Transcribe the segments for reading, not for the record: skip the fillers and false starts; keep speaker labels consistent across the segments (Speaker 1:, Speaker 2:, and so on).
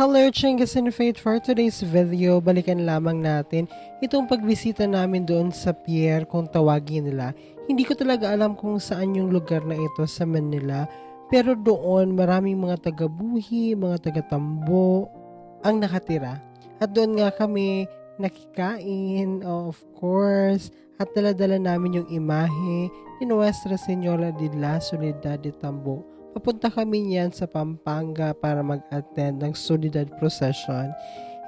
Speaker 1: Hello, Chingas and Faith. For today's video, balikan lamang natin itong pagbisita namin doon sa pier kung tawagin nila. Hindi ko talaga alam kung saan yung lugar na ito sa Manila, pero doon maraming mga taga-buhi, mga taga-tambo ang nakatira. At doon nga kami nakikain, of course, at dala-dala namin yung imahe ni Nuestra Señora de la Soledad de Tambo. Papunta kami niyan sa Pampanga para mag-attend ng Soledad Procession.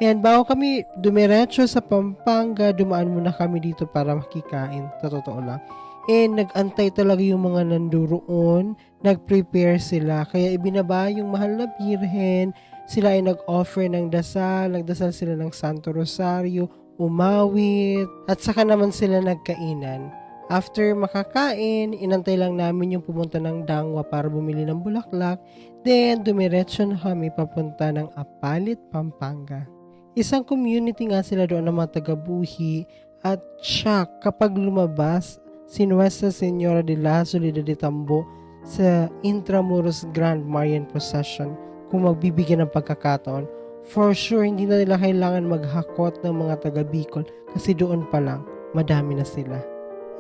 Speaker 1: And bago kami dumiretso sa Pampanga, dumaan muna kami dito para makikain. Totoo lang. And nag-antay talaga yung mga nanduroon. Nag-prepare sila. Kaya ibinaba yung mahal na birhen. Sila ay nag-offer ng dasal. Nagdasal sila ng Santo Rosario, umawit. At saka naman sila nagkainan. After makakain, inantay lang namin yung pumunta ng Dangwa para bumili ng bulaklak. Then, dumiretso na kami papunta ng Apalit, Pampanga. Isang community nga sila doon ng mga taga-buhi. At siya, kapag lumabas, si Nuestra Señora de la Soledad de Tambo sa Intramuros Grand Marian Procession, kung magbibigyan ng pagkakataon, for sure, hindi na nila kailangan maghakot ng mga taga-Bicol kasi doon pa lang, madami na sila.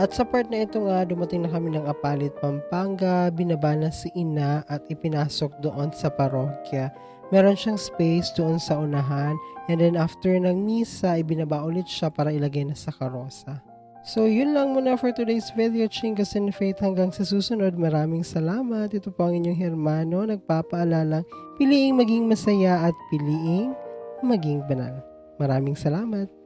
Speaker 1: At sa part na ito nga, dumating na kami ng Apalit, Pampanga, binaba na si Ina at ipinasok doon sa parokya. Meron siyang space doon sa unahan, and then after ng misa, ibinaba ulit siya para ilagay na sa karosa. So yun lang muna for today's video, Chingas and Faith. Hanggang sa susunod, maraming salamat. Ito po ang inyong hermano, nagpapaalalang piliing maging masaya at piliing maging banal. Maraming salamat.